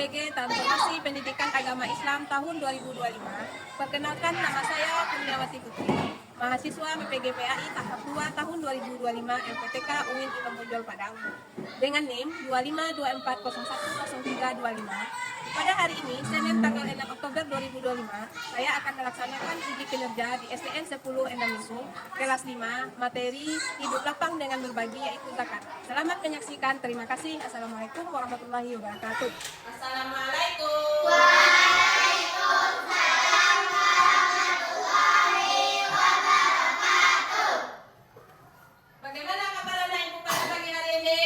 PPG Transformasi Pendidikan Agama Islam tahun 2025. Perkenalkan, nama saya Kurniawati Putri, mahasiswa PPG PAI tahap 2 tahun 2025 MPTK UIN Imam Bonjol Padang dengan NIM 2524010325. Pada hari ini, Senin tanggal 6 Oktober 2025, saya akan melaksanakan uji kinerja di STN 10 Endang Yusung, kelas 5, materi hidup lapang dengan berbagi yaitu zakat. Selamat menyaksikan, terima kasih. Assalamualaikum warahmatullahi wabarakatuh. Assalamualaikum. Bagaimana kabar anak ibu pada pagi hari ini?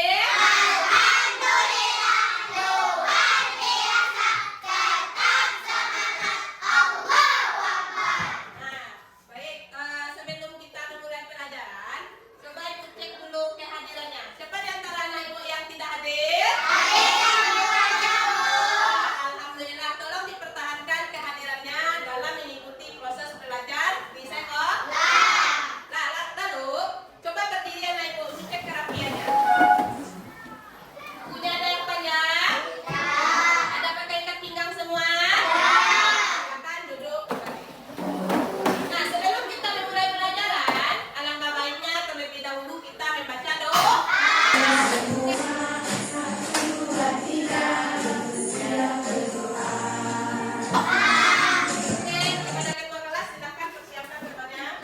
Sebelum kita memulai pelajaran, coba ibu cek dulu kehadirannya. Siapa di antara anak ibu yang tidak hadir? Alhamdulillah, tolong dipertahankan kehadirannya dalam mengikuti proses belajar di sekolah. Lalu, coba berdiri anak ibu, cek kerapiannya. Punya ada yang panjang? Ada pakai ikat pinggang semua? Silakan duduk. Nah, sebelum kita memulai pelajaran, alangkah baiknya terlebih dahulu kita membaca doa. Oke, kepada ketua kelas silakan persiapkan berbanyak.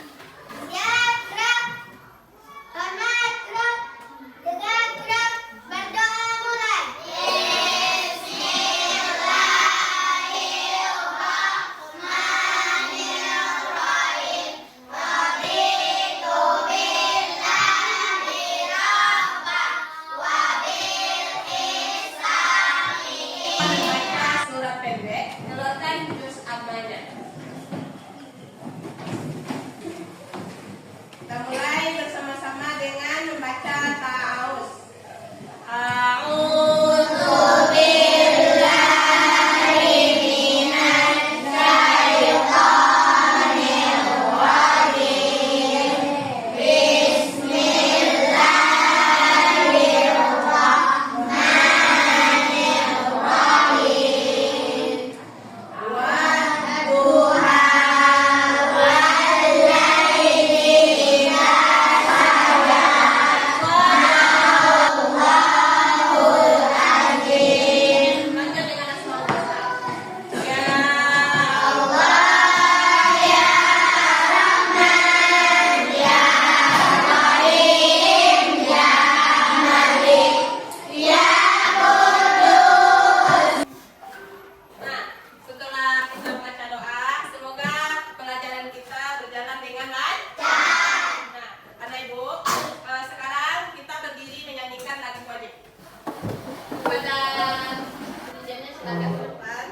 Membaca surat pendek, keluarkan juz ammanya. Kita mulai bersama-sama dengan membaca ta'awuz. Lanjut dengan asmaul husna. Ya Nah, setelah kita membaca doa, semoga pelajaran kita berjalan dengan lancar. Nah, anak ibu, sekarang kita berdiri menyanyikan lagu wajib. Kepada dirjennya silakan ke depan.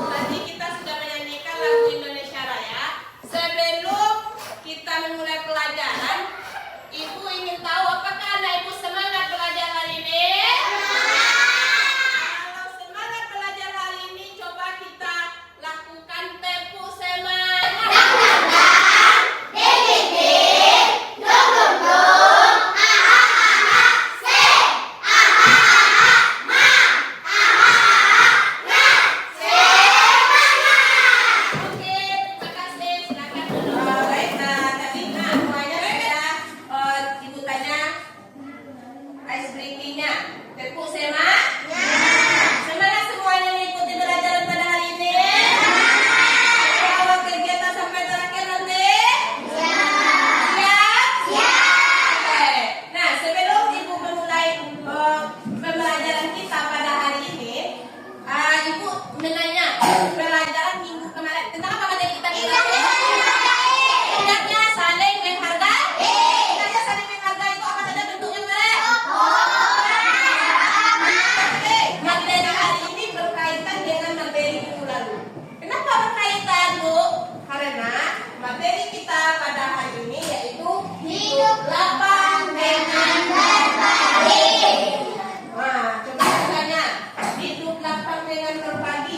Tadi kita sudah menyanyikan lagu Indonesia Raya. Sebelum kita memulai pelajaran, ibu ingin tahu apakah anak ibu semangat belajar hari ini? Kalau semangat belajar hari ini, coba kita lakukan tepuk semangat. Oke, terima kasih. Silakan dulu. Baik, tadi semuanya sudah ibu tanya ice breaking-nya. Tepuk semangat. Semangat semuanya mengikuti pelajaran pada hari ini. Awal kegiatan sampai terakhir nanti. Siap? Oke. Nah, sebelum ibu memulai pembelajaran kita pada hari ini, ibu menanya pelajaran minggu kemarin tentang apa materi kita minggu kemarin? Ingatnya saling menghargai. Ingatnya saling menghargai itu apa saja bentuknya kemarin? Oke, materi hari ini berkaitan dengan materi minggu lalu. Kenapa berkaitan, Bu? Karena materi kita pada hari ini yaitu hidup lapang dengan berbagi. Nah, coba tanya, hidup lapang dengan berbagi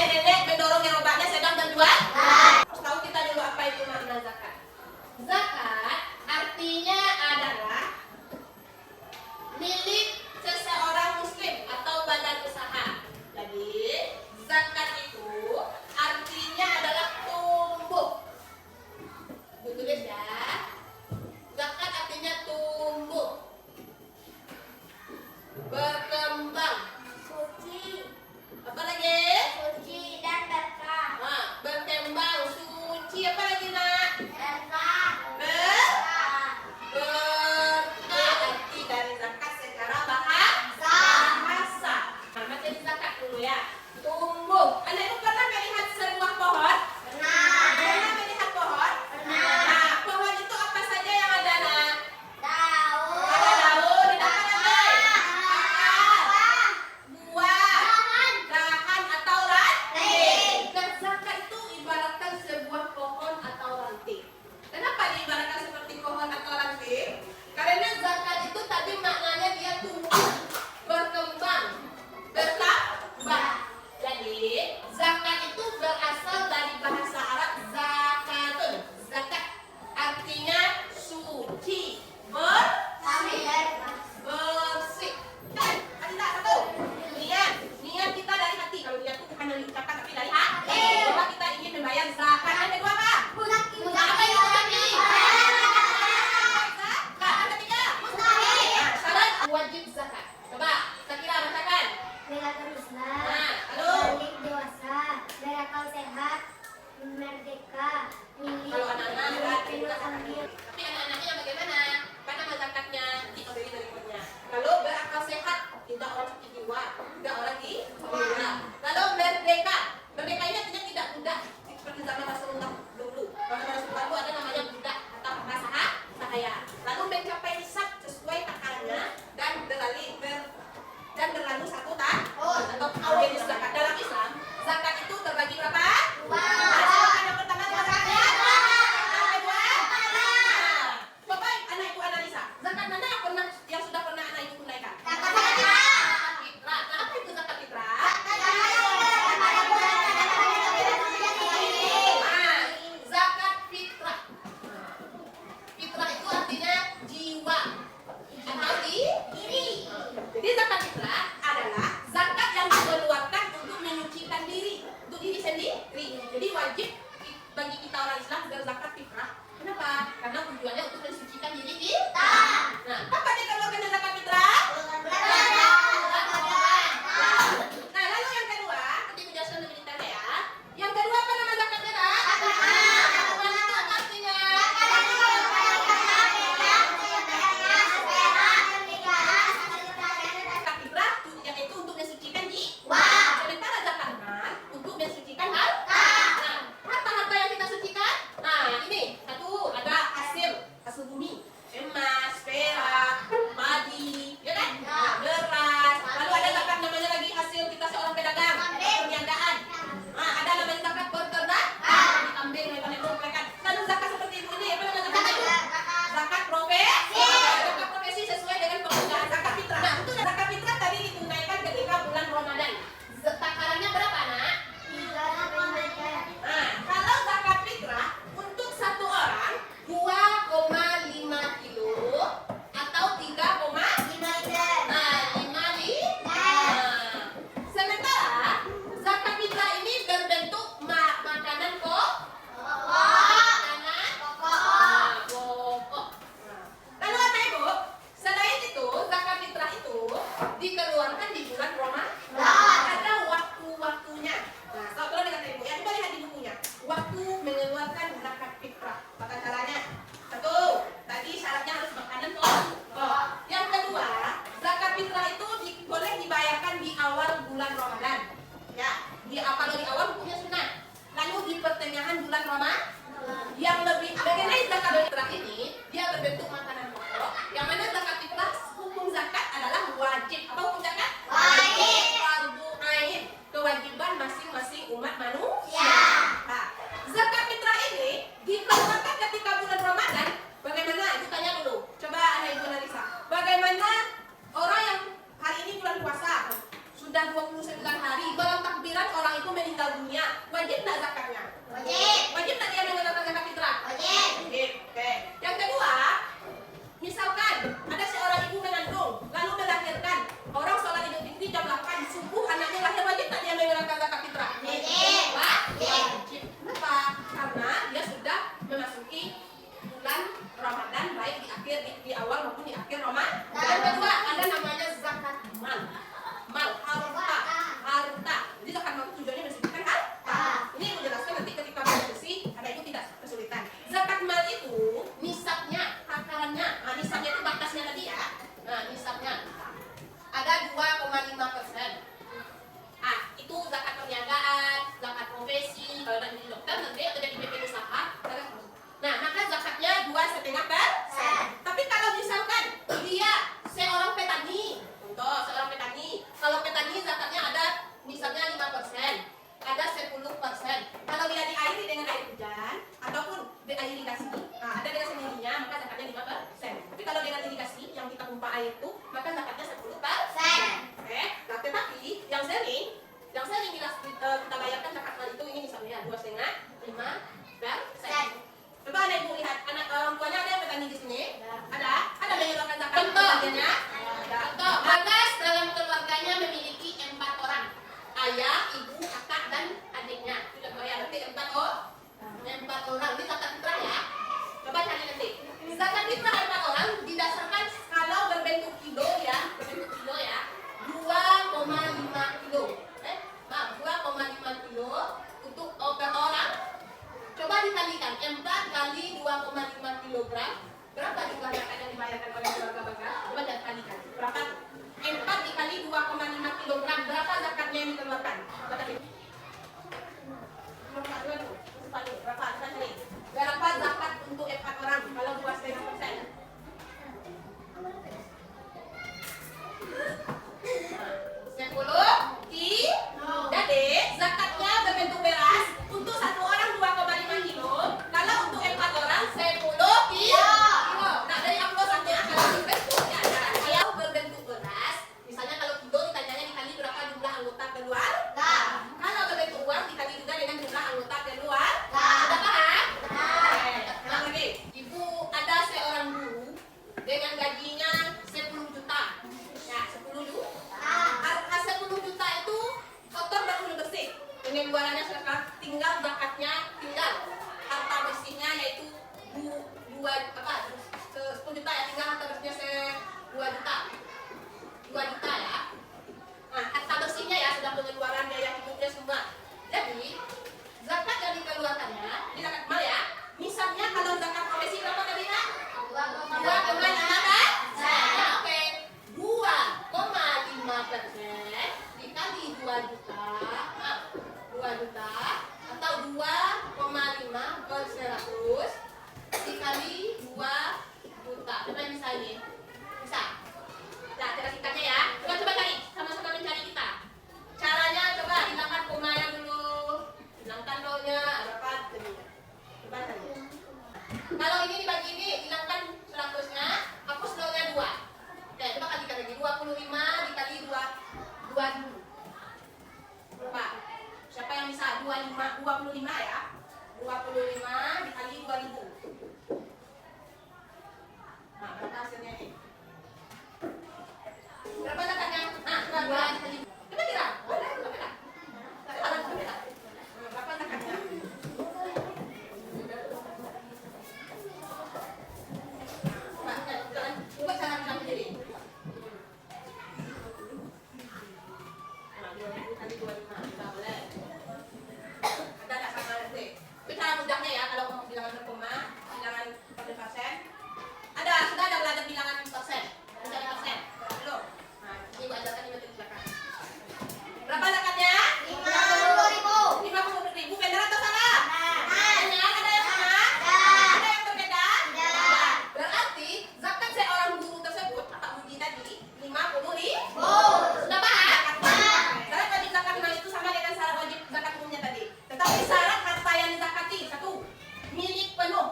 nenek mendorong gerobaknya sedang berjuang. Harus tahu kita dulu apa itu makna zakat. Zakat artinya adalah milik seseorang muslim atau badan usaha. Jadi zakat itu artinya adalah tumbuh. Tulis ya. Zakat artinya tumbuh, berkembang, Suci, apa lagi? suci dan berkah. Nah, berkembang, suci, apa lagi nak? Berkah. Berkah. Arti dari zakat secara bahasa. Nah, baca di zakat dulu ya. Tumbuh. Anak itu pernah melihat sebuah pohon? Pernah melihat pohon? Nah, pohon itu apa saja yang ada nak? Daun. Ada daun, di dalam ada akar, buah, dahan atau ranting. Dan zakat itu ibaratkan sebuah pohon atau ranting. Kenapa diibaratkan seperti pohon atau ranting? Karena zakat itu tadi maknanya dia tumbuh, berkembang, bertambah. Jadi zakat itu berasal dari bahasa Arab zakatun. Zakat artinya suci, bersih. Ada tak satu? Niat kita dari hati. Kalau niat itu bukan dari ucapan tapi dari hati. Bahwa kita ingin membayar zakat. Yang kedua apa? Apa itu tadi? Zakat. Yang ketiga? Nah, syarat wajib zakat. Coba, Sakira bacakan. Belajar Islam, Nah, lalu? balik dewasa, berakal sehat, merdeka, milih, Kalau anak-anak berarti penuh kita zakat. ambil. Tapi anak-anaknya bagaimana? Karena zakatnya diambil dari perutnya. Lalu berakal sehat, tidak orang sakit jiwa, tidak orang gila. Lalu merdeka. Merdeka ini artinya tidak budak seperti zaman Rasulullah dulu. Zaman Rasulullah itu ada namanya budak atau sahaya. Lalu mencapai nisab sesuai takarannya dan berlalu 1 tahun atau jenis zakat. Dalam Islam, zakat itu terbagi berapa? Ada yang pertama zakatnya. Yang kedua, coba anak ibu analisa. Zakat mana yang sudah pernah anak ibu tunaikan? Zakat fitrah. Nah, apa itu zakat fitrah? Nah, zakat fitrah. Fitrah itu artinya jiwa atau diri. Jadi zakat fitrah adalah zakat yang dikeluarkan untuk menyucikan diri, untuk diri sendiri. Jadi wajib bagi kita orang Islam berzakat fitrah. Kenapa? Karena tujuannya untuk mensucikan diri kita. Nah, kapan dikeluarkan zakat fitrah? Nah, lalu yang kedua, nanti menjelaskan lebih detail ya. Yang kedua apa nama zakatnya? Apa artinya? Zakat fitrah yaitu untuk mensucikan jiwa. Sementara zakat mal untuk mensucikan harta. Nah, harta-harta yang kita sucikan, nah ini satu ada hasil bumi, emas, perak, padi, ya kan? Nah, beras. Lalu ada zakat namanya lagi hasil kita seorang pedagang, perniagaan. Nah, ada namanya zakat peternak, kambing, mereka. Lalu zakat seperti ini apa namanya zakatnya? Zakat profesi. Zakat profesi sesuai dengan pekerjaan. Zakat fitrah. Nah, itu zakat fitrah tadi ditunaikan ketika bulan Ramadan. Takarannya berapa, Nak? Nah, kalau zakat fitrah untuk satu orang 2,5 kilo atau 3,5 sementara zakat fitrah ini berbentuk makanan pokok. Lalu apa ibu? Selain itu zakat fitrah itu dikeluarkan di bulan Ramadan. Ada waktu-waktunya. Nah, kalau dengan ibu ya, coba lihat di bukunya. Waktu mengeluarkan zakat fitrah. Apa caranya? Satu, tadi syaratnya harus makanan pokok. Yang kedua, zakat fitrah itu boleh dibayarkan di awal bulan Ramadan. Ya, kalau di awal hukumnya sunnah. Lalu di pertengahan bulan Ramadan. Yang lebih mengenai zakat fitrah ini, dia berbentuk makanan pokok. Yang mana zakat fitrah hukum zakat adalah wajib. Apa hukum zakat? Wajib. Fardu ain. Kewajiban masing-masing umat manusia. Nah, zakat fitrah ini dikeluarkan ketika bulan Ramadan. Bagaimana? Ibu tanya dulu. Coba anak ibu analisa. Bagaimana orang yang hari ini bulan puasa sudah 29 hari, dalam takbiran orang itu meninggal dunia, wajib nggak zakatnya? Wajib. Wajib nggak dia mengeluarkan zakat fitrah? Wajib. Wajib. Oke. Yang kedua, misalkan ada seorang ibu mengandung lalu melahirkan, orang sholat Idul Fitri jam 8 subuh anaknya lahir, wajib nggak dia mengeluarkan zakat fitrah? Wajib. Wajib. Kenapa? Karena dia sudah memasuki bulan Ramadan, baik di awal maupun di akhir Ramadan. Yang kedua ada namanya zakat mal. Mal harta. Harta. Jadi zakat mal tujuannya mensucikan harta. Ini menjelaskan nanti ketika belajar bersih, ada itu tidak kesulitan. Zakat mal itu nisabnya, takarannya. Nah, nisabnya itu batasnya tadi ya. Nah, nisabnya ada 2,5%. Ah, itu zakat perniagaan, zakat profesi, kalau nanti jadi dokter nanti atau jadi BP usaha. Nah, maka zakatnya 2,5%. Tapi kalau misalkan dia seorang petani, contoh seorang petani, kalau petani zakatnya ada misalnya 5%, ada 10%. Kalau dia diairi dengan air hujan ataupun air irigasi, nah, ada dengan sendirinya, maka zakatnya 5%. Tapi kalau dengan irigasi yang kita pompa air itu, maka zakatnya 10%. Oke, nah, tetapi yang sering bila kita bayarkan zakat mal itu, ini misalnya 2,5, 5%. Coba ada ibu lihat, anak orang tuanya ada yang petani di sini? Ada mengeluarkan zakat keluarganya? Contoh, bagas dalam keluarganya memiliki 4 orang, ayah, ibu, kakak, dan adiknya. Sudah bayar nanti 4 orang. Ini zakat fitrah ya. Coba cari nanti. Zakat fitrah 4 orang didasarkan kalau berbentuk kilo ya, 2,5 kilo. 2,5 kilo untuk per orang. Coba dikalikan 4 kali 2,5 kilogram. Berapa jumlah zakat yang dibayarkan oleh keluarga Bagas? Coba kalikan. Berapa? 4 dikali 2,5 kilogram. Berapa zakatnya yang dikeluarkan? Berapa zakat untuk 4 orang kalau 2,5%? Jadi zakatnya berbentuk beras untuk 1 orang 2,5 kilo. Kalau untuk 4 orang 10 kilo. Nah, dari anggapannya kalau berbentuk ya kalau berbentuk beras, misalnya kalau kilo ditanyanya dikali berapa jumlah anggota keluarga. Kalau berbentuk uang dikali juga dengan jumlah anggota keluarga. Sudah paham? Nah, lagi. Ibu ada seorang guru dengan gajinya 10 juta. Ya, 10 juta. Harga 10 juta itu kotor dan udah bersih. Pengeluarannya sekarang tinggal zakatnya, tinggal harta bersihnya yaitu 10 juta ya, tinggal harta bersihnya 2 juta. 2 juta ya. Nah, harta bersihnya ya sudah pengeluaran biaya hidupnya semua. Jadi zakat yang dikeluarkannya di zakat mal ya. Misalnya kalau zakat profesi berapa tadi Kak? 2,5 kan? Nah, oke. 2,5% dikali 2 juta, 2 juta atau 2,5 per 100 dikali 2 juta. Coba bisa ini? Bisa? Nah, cara singkatnya ya. Coba cari, sama-sama mencari kita. Caranya coba hilangkan komanya dulu, hilangkan nolnya, berapa jadinya? Coba cari. Kalau ini dibagi ini, hilangkan 100-nya, hapus nolnya 2. Oke, coba kalikan lagi 25 dikali 2 dulu. Berapa? Siapa yang bisa? 25 ya. 25 dikali 2000. Nah, berapa hasilnya ini? Berapa zakatnya? Nah, berapa kali? Coba kira. Boleh, coba. Berapa zakatnya? Coba cara kita sendiri. Kali 25, kita boleh. Ada nggak sama nanti? Itu cara mudahnya ya, kalau mau bilangan berkoma, bilangan per persen. Sudah ada belajar bilangan persen. Mencari persen. Belum? Nah, ini gua ajarkan ini belakang. Berapa zakatnya? 50.000. Benar atau salah? Benar. Ada yang sama? Ada yang berbeda? Berarti zakat seorang guru tersebut, Pak Budi tadi, 50.000. Sudah paham? Syarat wajib zakat mal itu sama dengan syarat wajib zakat umumnya tadi. Tetapi syarat harta yang dizakati, 1, milik penuh.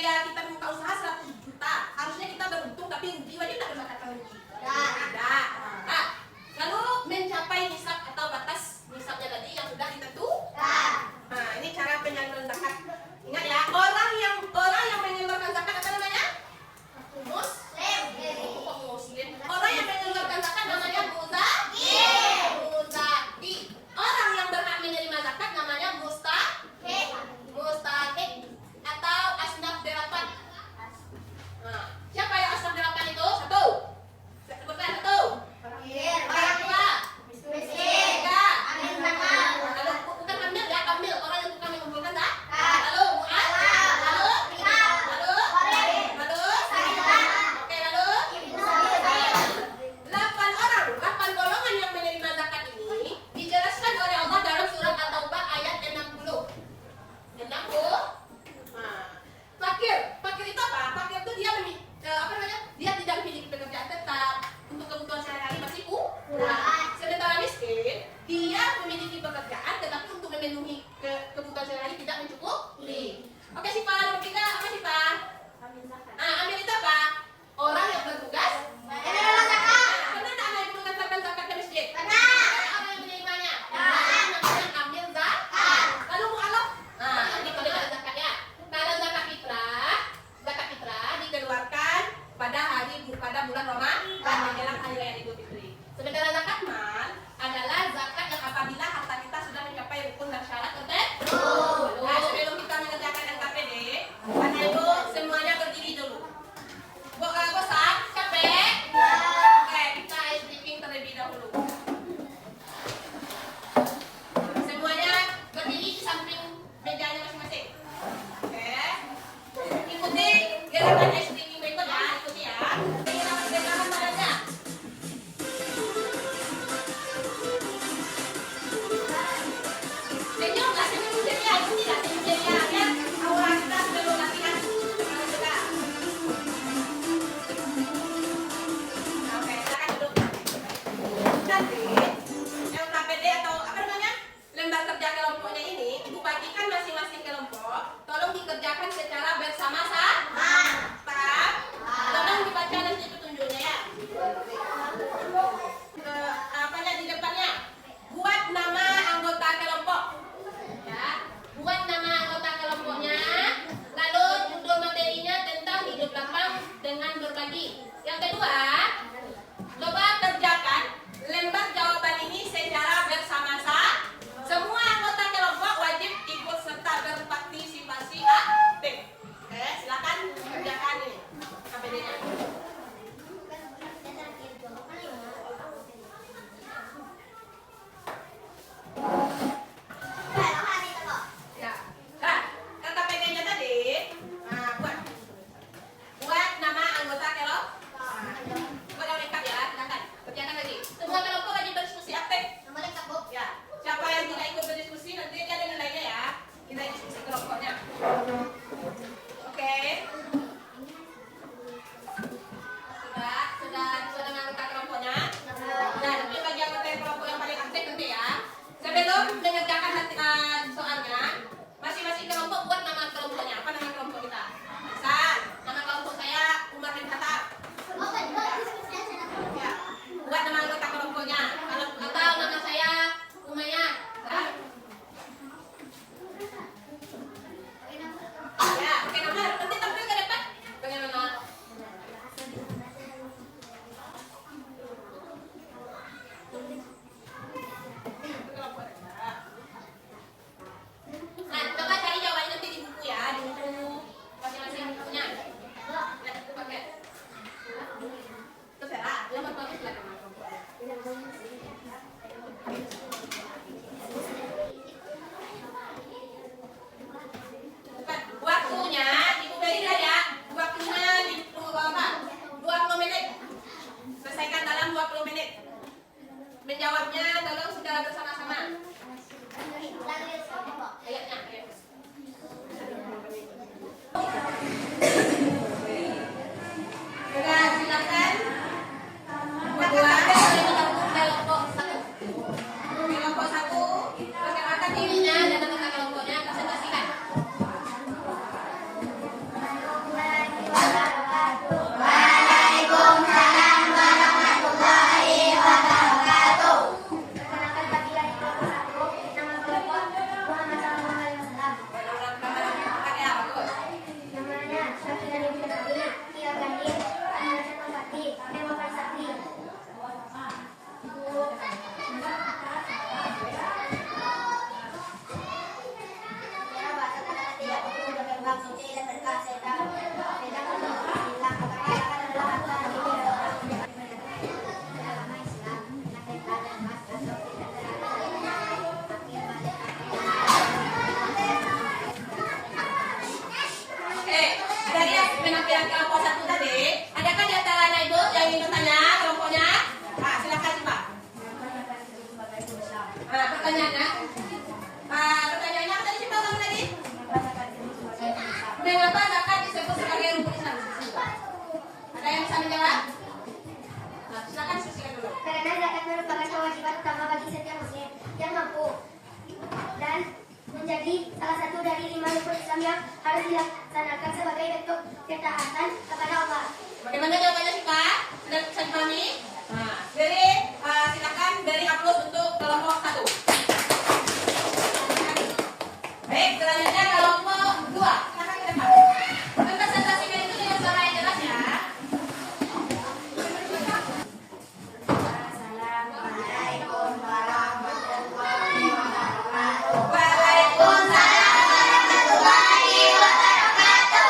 biaya kita membuka usaha 100 juta. Harusnya kita beruntung, tapi rugi wajib tak berkata rugi. Tidak. Nah, lalu mencapai nisab atau batas nisabnya tadi yang sudah ditentukan. Nah, ini cara penyaluran zakat. Ingat ya, orang yang menyalurkan zakat apa namanya? Muslim. Orang yang menyalurkan zakat namanya muzaki. Orang yang berhak menerima zakat namanya mustahik atau asnaf delapan. Nah, siapa yang asnaf delapan itu? Satu. Sebutkan satu. Orang tua. Tiga. Lalu bukan amil ya, amil orang yang bukan mengumpulkan zakat. Lalu mu'ad. Lalu. Oke, lalu. 8 golongan yang menerima zakat ini dijelaskan oleh Allah dalam surat At-Taubah ayat 60. Fakir itu apa? Fakir itu dia dia tidak memiliki pekerjaan tetap, untuk kebutuhan sehari-hari masih kurang. Sementara miskin, dia memiliki pekerjaan tetapi untuk memenuhi kebutuhan sehari-hari tidak mencukupi. Oke, Sipa, nomor 3 apa Sipa? Ambil itu apa? Orang yang bertugas pernah tak ada yang mengantarkan zakat ke masjid? Orang yang menerimanya? Namanya ambil zakat. Lalu mu'alaf? Ini kalau ada zakat ya. Kalau zakat fitrah dikeluarkan pada bulan Ramadan menjelang hari raya Idul Fitri. Sementara zakat mal adalah zakat yang apabila harta kita sudah mencapai rukun dan syarat tertentu. Nah, sebelum kita mengerjakan NKPD, Bapak Ibu semuanya berdiri dulu. Bosan? Capek? Oke, kita ice breaking terlebih dahulu. Semuanya berdiri di samping mejanya masing-masing. Oke. Ikuti gerakan ice breaking berikut ya. Ikuti ya. Gerakan badannya. Senyum lah, senyum ceria. Ikuti lah, senyum ceria. Biar aura kita sebelum latihan juga. Oke, silakan duduk. Nanti LKPD atau apa namanya lembar kerja kelompoknya ini ibu bagikan masing-masing kelompok. Tolong dikerjakan secara bersama-sama. Tolong dibaca nanti petunjuknya ya. Apanya di depannya? Buat nama anggota kelompok. Ya, buat nama anggota kelompoknya. Lalu judul materinya tentang hidup lapang dengan berbagi. Yang kedua, coba kerjakan lembar jawaban ini secara bersama-sama. Semua anggota kelompok wajib ikut serta berpartisipasi aktif. Oke, silakan kerjakan ini KPD-nya. Ya. Nah, kata KPD-nya tadi, buat nama anggota kelompok. Buat yang lengkap ya, silakan kerjakan lagi. Semua kelompok wajib berdiskusi aktif. Ya, siapa yang tidak ikut berdiskusi nanti dia ada nilainya ya. Kita diskusi kelompoknya. Oke. Sudah dengan anggota kelompoknya. Nah, nanti bagi anggota kelompok yang paling aktif nanti ya. Sebelum mengerjakan soalnya, masing-masing kelompok buat nama kelompoknya. Apa nama kelompok kita? Misal, nama kelompok saya Umar bin Khattab. Ya, buat nama anggota kelompoknya. Atau nama saya Umayyah. Ya, oke nama. Nanti tampil ke depan. Bagaimana? Nah, coba cari jawabannya nanti di buku ya, di buku masing-masing bukunya. Nah, itu pakai. Terserah, yang bagus lah nama kelompoknya. Bukan, waktunya Ibu beri ya. Waktunya di 20 menit. Selesaikan dalam 20 menit. Menjawabnya tolong secara bersama-sama. Ayatnya, ayo. Sudah, silakan. Kelompok 1. Perkenalkan dirinya dan anggota kelompoknya, presentasikan. Nah, pertanyaannya apa tadi siapa ulang lagi? Mengapa zakat disebut sebagai rukun Islam? Ada yang bisa menjawab? Nah, silakan diskusikan dulu. Karena zakat merupakan kewajiban utama bagi setiap muslim yang mampu dan menjadi salah satu dari 5 rukun Islam yang harus dilaksanakan sebagai bentuk ketaatan kepada Allah. Bagaimana jawabannya sih Pak? Sudah bisa dipahami? Nah, silakan beri aplaus untuk kelompok 1. Baik, selanjutnya kelompok 2. Silakan ke depan. Presentasikan itu dengan suara yang jelas ya. Assalamualaikum warahmatullahi wabarakatuh. Waalaikumsalam warahmatullahi wabarakatuh.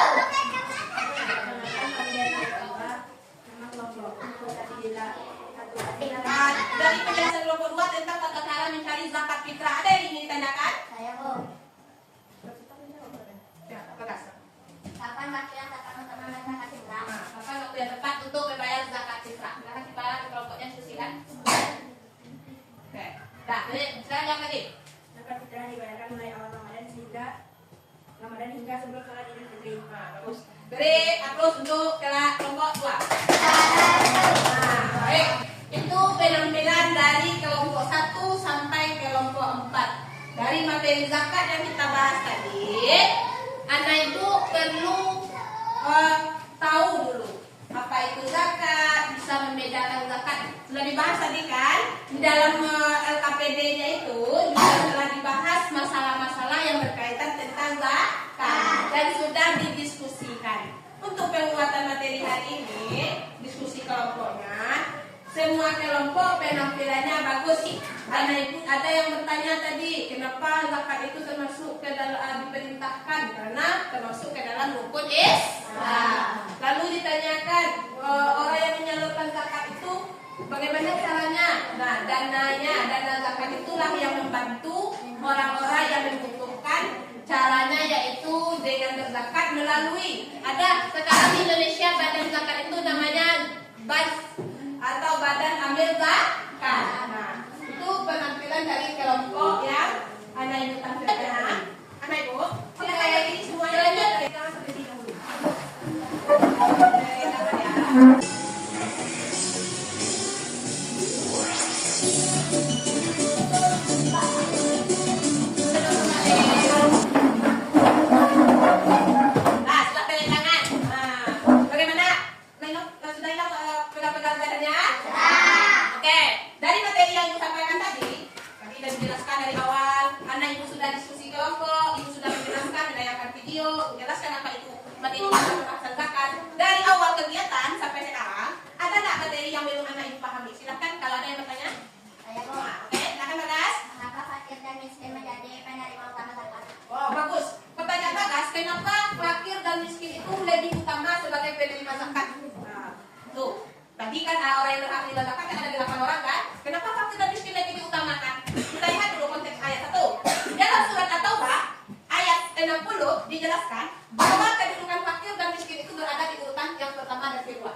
Dari penjelasan kelompok 2 tentang tata cara mencari zakat fitrah, ada yang ingin ditanyakan? Saya Bu, Ya, tegas. kapan waktu yang tepat untuk membayar zakat fitrah? Nah, kapan waktu yang tepat untuk membayar zakat fitrah? Silakan kita kelompoknya diskusikan. Oke. Nah, ini sekarang yang lagi. Zakat fitrah dibayarkan mulai awal Ramadan hingga sebelum sholat Idul Fitri. Nah, bagus. Beri aplaus untuk kelompok 2. Nah, baik. Itu penampilan dari kelompok 1 sampai kelompok 4. Dari materi zakat yang kita bahas tadi, Anda itu perlu tahu dulu apa itu zakat, bisa membedakan zakat. Sudah dibahas tadi kan? Di dalam LKPD-nya itu juga telah dibahas masalah-masalah yang berkaitan tentang zakat dan sudah didiskusikan. Untuk penguatan materi hari ini, diskusi kelompoknya, semua kelompok penampilannya bagus. Ada yang bertanya tadi, kenapa zakat itu termasuk ke dalam diperintahkan? Karena termasuk ke dalam rukun Islam. Lalu ditanyakan, orang yang menyalurkan zakat itu bagaimana caranya? Nah, dana zakat itulah yang membantu orang-orang yang membutuhkan. Caranya yaitu dengan berzakat melalui sekarang di Indonesia badan zakat itu namanya BAS atau Badan Amil Zakat. Nah, itu penampilan dari kelompok yang Anda Ibu tampilkan. Anak Ibu, silakan yang ini semuanya lanjut. Jangan sampai sini dulu. Silakan ya. Nah, setelah tanda tangan. Nah, bagaimana? Sudah hilang pegang-pegang badannya? Oke, dari materi yang Ibu sampaikan tadi sudah dijelaskan dari awal. Anak Ibu sudah diskusi kelompok, Ibu sudah menjelaskan, menayangkan video, menjelaskan apa itu materi pembahasan zakat. Dari awal kegiatan sampai sekarang, ada nggak materi yang belum anak Ibu pahami? Silahkan kalau ada yang bertanya. Saya Bu, Nah, oke, silakan Bagas. kenapa fakir dan miskin menjadi penerima utama zakat? Oh, bagus. Pertanyaan Bagas, kenapa fakir dan miskin itu lebih utama sebagai penerima zakat? Nah, tuh. Tadi kan orang yang berhak menerima zakat kan ada 8 orang kan? Kenapa fakir dan miskin lebih diutamakan? Kita lihat dulu konteks ayat 1. Dalam surat At-Taubah ayat 60 dijelaskan bahwa kedudukan fakir dan miskin itu berada di urutan yang pertama dan kedua.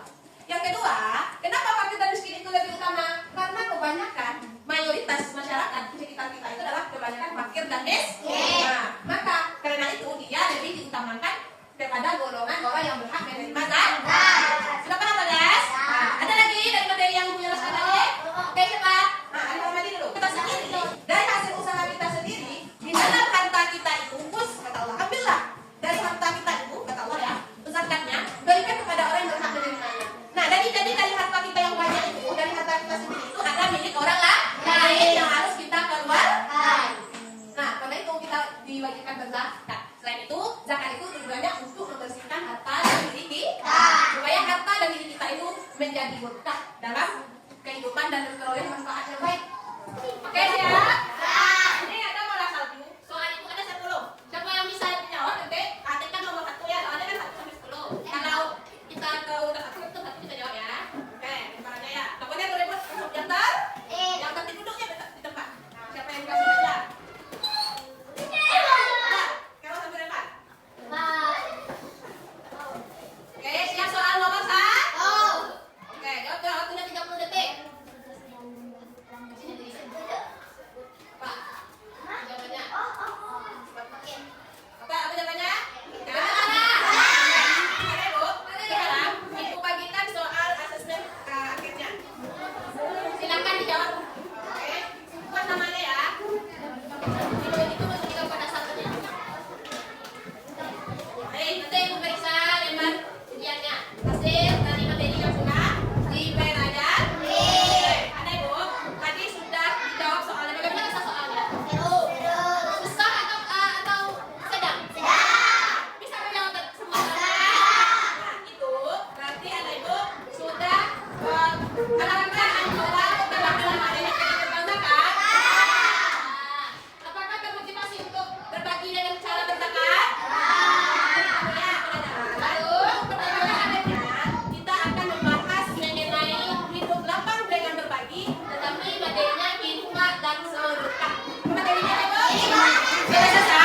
Yang kedua, kenapa fakir dan miskin itu lebih utama? Karena kebanyakan mayoritas masyarakat di sekitar kita itu adalah kebanyakan fakir dan miskin. Nah, maka karena itu dia lebih diutamakan daripada golongan orang yang berhak menerima zakat. Silakan apa guys? Nah, ada lagi dari materi yang Ibu jelaskan tadi? Oke, cepat. Nah, kita mandi dulu. Kita sendiri dari hasil usaha kita sendiri, di dalam harta kita itu, kata Allah, ambillah dari harta kita itu, kata Allah ya, zakatnya berikan kepada orang yang berhak menerimanya. Nah, jadi dari harta kita yang banyak itu, dari harta kita sendiri itu ada milik orang lain yang harus kita keluarkan. Nah, karena itu kita diwajibkan berzakat. Selain itu, zakat itu tujuannya untuk membersihkan harta dan milik kita supaya langsung. Materinya apa? Sudah selesai?